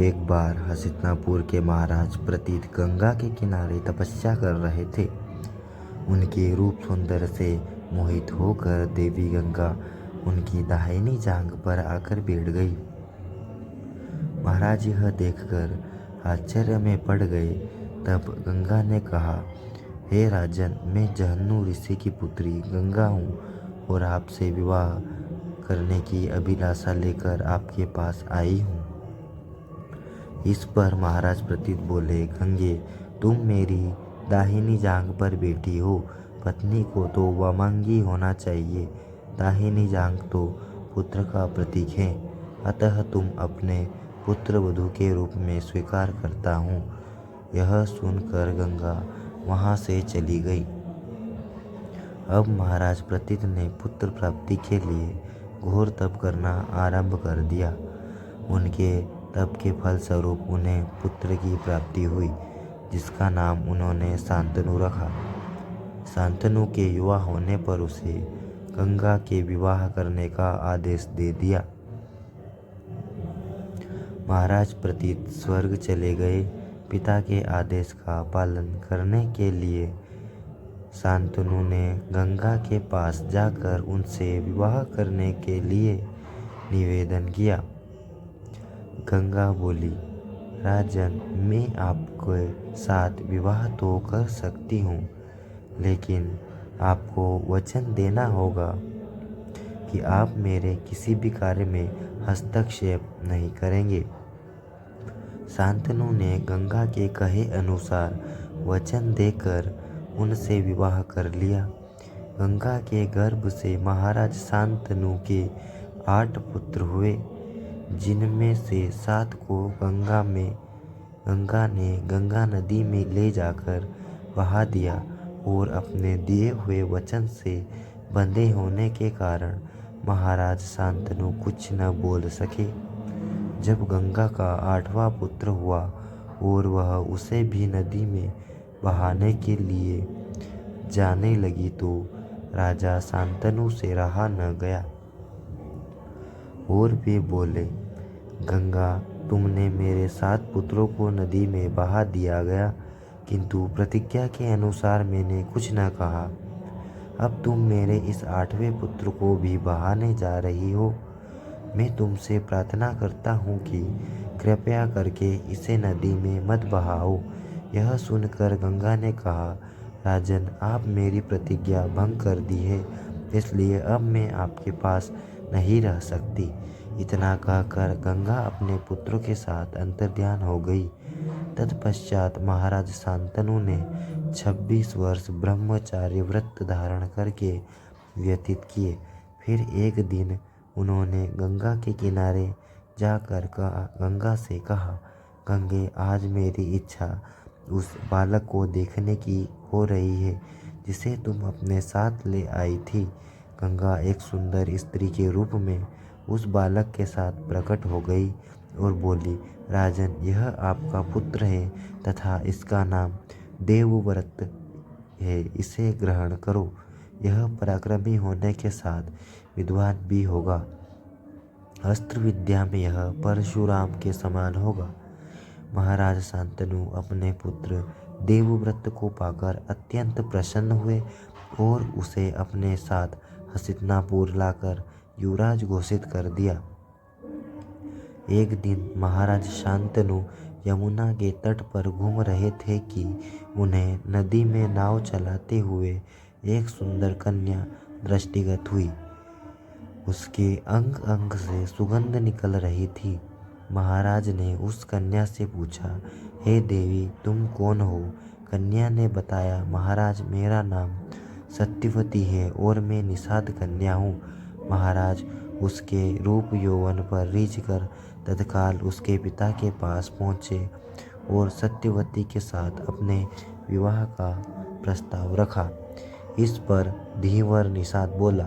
एक बार हस्तिनापुर के महाराज प्रतीत गंगा के किनारे तपस्या कर रहे थे। उनके रूप सौंदर्य से मोहित होकर देवी गंगा उनकी दाहिनी जांघ पर आकर बैठ गई। महाराज यह देखकर आश्चर्य में पड़ गए। तब गंगा ने कहा, हे राजन, मैं जहन्नू ऋषि की पुत्री गंगा हूँ और आपसे विवाह करने की अभिलाषा लेकर आपके पास आई हूँ। इस पर महाराज प्रतीत बोले, गंगे, तुम मेरी दाहिनी जांघ पर बैठी हो। पत्नी को तो वामांगी होना चाहिए। दाहिनी जांघ तो पुत्र का प्रतीक है, अतः तुम अपने पुत्र वधू के रूप में स्वीकार करता हूँ। यह सुनकर गंगा वहाँ से चली गई। अब महाराज प्रतीत ने पुत्र प्राप्ति के लिए घोर तप करना आरंभ कर दिया। उनके तप के फलस्वरूप उन्हें पुत्र की प्राप्ति हुई, जिसका नाम उन्होंने शांतनु रखा। शांतनु के युवा होने पर उसे गंगा के विवाह करने का आदेश दे दिया। महाराज प्रतीत स्वर्ग चले गए। पिता के आदेश का पालन करने के लिए शांतनु ने गंगा के पास जाकर उनसे विवाह करने के लिए निवेदन किया। गंगा बोली, राजन, मैं आपके साथ विवाह तो कर सकती हूँ, लेकिन आपको वचन देना होगा कि आप मेरे किसी भी कार्य में हस्तक्षेप नहीं करेंगे। शांतनु ने गंगा के कहे अनुसार वचन देकर उनसे विवाह कर लिया। गंगा के गर्भ से महाराज शांतनु के 8 पुत्र हुए, जिनमें से 7 को गंगा ने गंगा नदी में ले जाकर बहा दिया और अपने दिए हुए वचन से बंधे होने के कारण महाराज शांतनु कुछ न बोल सके। जब गंगा का 8वां पुत्र हुआ और वह उसे भी नदी में बहाने के लिए जाने लगी, तो राजा शांतनु से रहा न गया और वे बोले, गंगा, तुमने मेरे 7 पुत्रों को नदी में बहा दिया गया, किंतु प्रतिज्ञा के अनुसार मैंने कुछ न कहा। अब तुम मेरे इस 8वें पुत्र को भी बहाने जा रही हो। मैं तुमसे प्रार्थना करता हूँ कि कृपया करके इसे नदी में मत बहाओ। यह सुनकर गंगा ने कहा, राजन, आप मेरी प्रतिज्ञा भंग कर दी है, इसलिए अब मैं आपके पास नहीं रह सकती। इतना कहकर गंगा अपने पुत्रों के साथ अंतर्ध्यान हो गई। तत्पश्चात महाराज शांतनु ने 26 वर्ष ब्रह्मचार्य व्रत धारण करके व्यतीत किए। फिर एक दिन उन्होंने गंगा के किनारे जाकर गंगा से कहा, गंगे, आज मेरी इच्छा उस बालक को देखने की हो रही है जिसे तुम अपने साथ ले आई थी। गंगा एक सुंदर स्त्री के रूप में उस बालक के साथ प्रकट हो गई और बोली, राजन, यह आपका पुत्र है तथा इसका नाम देवव्रत है। इसे ग्रहण करो। यह पराक्रमी होने के साथ विद्वान भी होगा। अस्त्र विद्या में यह परशुराम के समान होगा। महाराज शांतनु अपने पुत्र देवव्रत को पाकर अत्यंत प्रसन्न हुए और उसे अपने साथ हस्तिनापुर लाकर युवराज घोषित कर दिया। एक दिन महाराज शांतनु यमुना के तट पर घूम रहे थे कि उन्हें नदी में नाव चलाते हुए एक सुंदर कन्या दृष्टिगत हुई। उसके अंग अंग से सुगंध निकल रही थी। महाराज ने उस कन्या से पूछा, हे देवी, तुम कौन हो? कन्या ने बताया, महाराज, मेरा नाम सत्यवती है और मैं निषाद कन्या हूँ। महाराज उसके रूप यौवन पर रीझकर तत्काल उसके पिता के पास पहुँचे और सत्यवती के साथ अपने विवाह का प्रस्ताव रखा। इस पर धीवर निषाद बोला,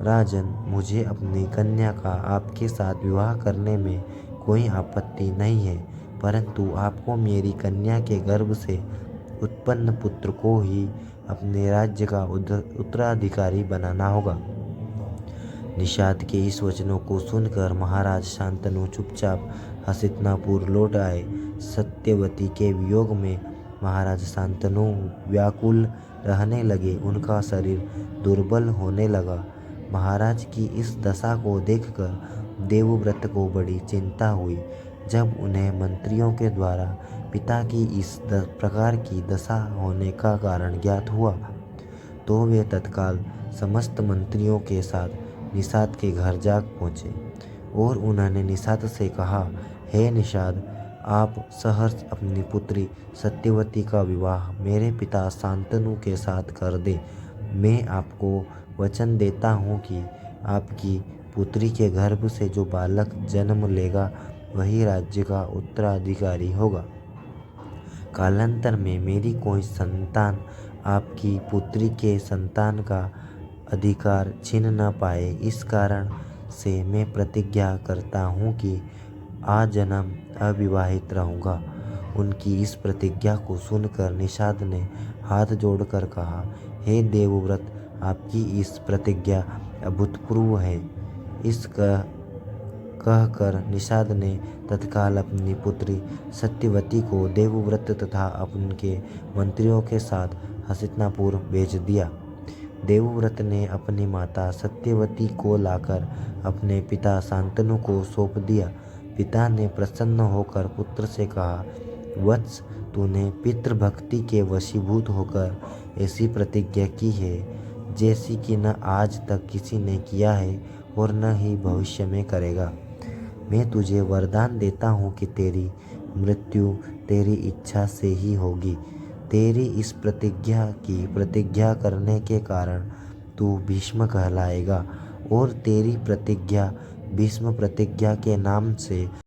राजन, मुझे अपनी कन्या का आपके साथ विवाह करने में कोई आपत्ति नहीं है, परंतु आपको मेरी कन्या के गर्भ से उत्पन्न पुत्र को ही अपने राज्य का उत्तराधिकारी बनाना होगा। निषाद के इस वचनों को सुनकर महाराज शांतनु चुपचाप हस्तिनापुर लौट आए। सत्यवती के वियोग में महाराज शांतनु व्याकुल रहने लगे। उनका शरीर दुर्बल होने लगा। महाराज की इस दशा को देखकर देवव्रत को बड़ी चिंता हुई। जब उन्हें मंत्रियों के द्वारा पिता की इस प्रकार की दशा होने का कारण ज्ञात हुआ तो वे तत्काल समस्त मंत्रियों के साथ निषाद के घर जा पहुँचे और उन्होंने निषाद से कहा, हे निषाद, आप सहर्ष अपनी पुत्री सत्यवती का विवाह मेरे पिता शांतनु के साथ कर दें। मैं आपको वचन देता हूँ कि आपकी पुत्री के गर्भ से जो बालक जन्म लेगा वही राज्य का उत्तराधिकारी होगा। कालांतर में मेरी कोई संतान आपकी पुत्री के संतान का अधिकार छीन न पाए। इस कारण से मैं प्रतिज्ञा करता हूँ कि आजन्म अविवाहित रहूँगा। उनकी इस प्रतिज्ञा को सुनकर निषाद ने हाथ जोड़कर कहा, हे देवव्रत, आपकी इस प्रतिज्ञा अभूतपूर्व है। इस कहकर निषाद ने तत्काल अपनी पुत्री सत्यवती को देवव्रत तथा उनके मंत्रियों के साथ हस्तिनापुर भेज दिया। देवव्रत ने अपनी माता सत्यवती को लाकर अपने पिता शांतनु को सौंप दिया। पिता ने प्रसन्न होकर पुत्र से कहा, वत्स, तूने पितृभक्ति के वशीभूत होकर ऐसी प्रतिज्ञा की है जैसी कि न आज तक किसी ने किया है और न ही भविष्य में करेगा। मैं तुझे वरदान देता हूँ कि तेरी मृत्यु तेरी इच्छा से ही होगी। तेरी इस प्रतिज्ञा करने के कारण तू भीष्म कहलाएगा और तेरी प्रतिज्ञा भीष्म प्रतिज्ञा के नाम से